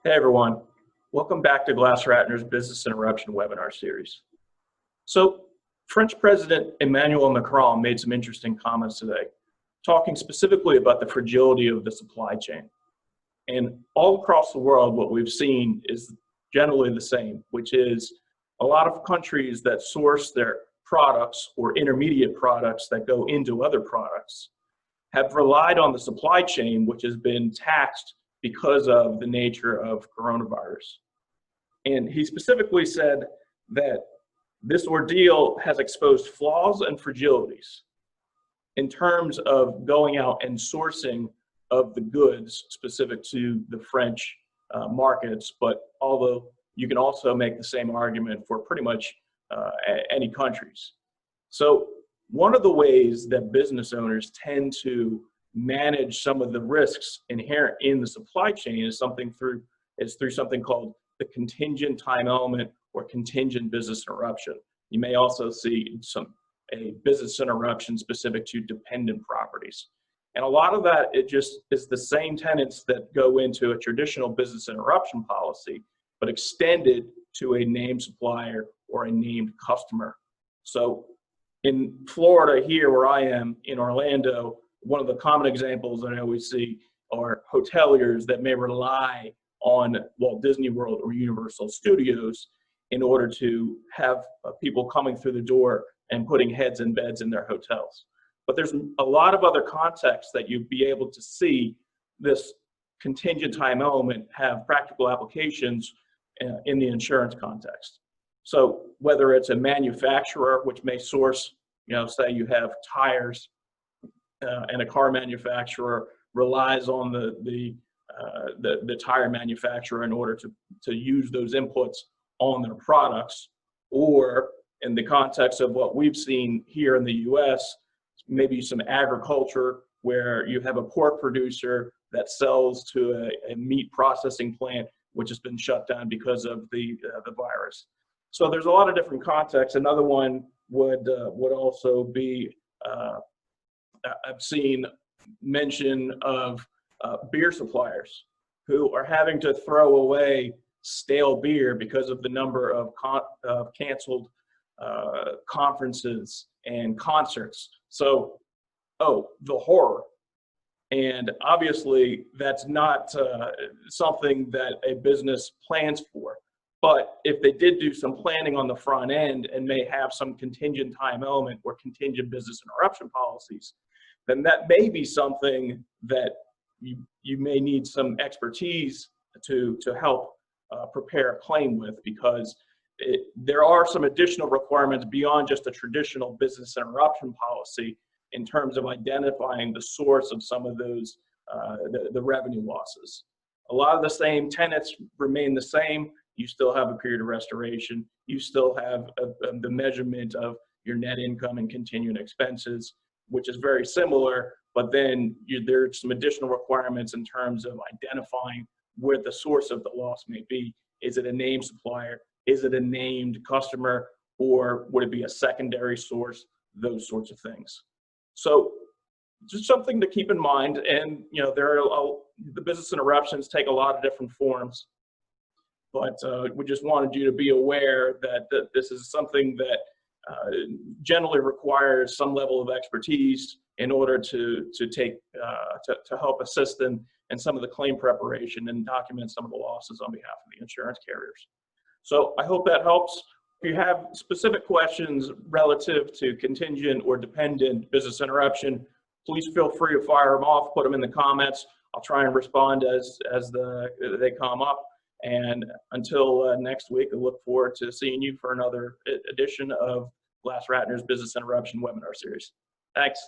Hey everyone, welcome back to Glass-Ratner's Business Interruption webinar series. So, French President Emmanuel Macron made some interesting comments today, talking specifically about the fragility of the supply chain. And all across the world, what we've seen is generally the same, which is a lot of countries that source their products or intermediate products that go into other products have relied on the supply chain, which has been taxed because of the nature of coronavirus. And he specifically said that this ordeal has exposed flaws and fragilities in terms of going out and sourcing of the goods specific to the French markets, but although you can also make the same argument for pretty much any countries. So one of the ways that business owners tend to manage some of the risks inherent in the supply chain is through something called the contingent time element or contingent business interruption. You may also see a business interruption specific to dependent properties. And a lot of that, it just is the same tenets that go into a traditional business interruption policy, but extended to a named supplier or a named customer. So in Florida here, where I am in Orlando, one of the common examples that I always see are hoteliers that may rely on Walt Disney World or Universal Studios in order to have people coming through the door and putting heads in beds in their hotels. But there's a lot of other contexts that you'd be able to see this contingent time element have practical applications in the insurance context. So whether it's a manufacturer which may source, say you have tires, and a car manufacturer relies on the tire manufacturer in order to use those inputs on their products, or in the context of what we've seen here in the U.S., maybe some agriculture where you have a pork producer that sells to a meat processing plant which has been shut down because of the virus. So there's a lot of different contexts. Another one would also be I've seen mention of beer suppliers who are having to throw away stale beer because of the number of canceled conferences and concerts. So, the horror. And obviously, that's not something that a business plans for. But if they did do some planning on the front end and may have some contingent time element or contingent business interruption policies, then that may be something that you may need some expertise to help prepare a claim with, because there are some additional requirements beyond just a traditional business interruption policy in terms of identifying the source of some of those the revenue losses. A lot of the same tenets remain the same. You still have a period of restoration. You still have the measurement of your net income and continuing expenses, which is very similar, but then there's some additional requirements in terms of identifying where the source of the loss may be. Is it a named supplier? Is it a named customer? Or would it be a secondary source? Those sorts of things. So just something to keep in mind. And the business interruptions take a lot of different forms, but we just wanted you to be aware that this is something that generally requires some level of expertise in order to help assist in some of the claim preparation and document some of the losses on behalf of the insurance carriers. So I hope that helps. If you have specific questions relative to contingent or dependent business interruption, please feel free to fire them off, put them in the comments. I'll try and respond as they come up. And until next week, I look forward to seeing you for another edition of Glass-Ratner's Business Interruption webinar series. Thanks.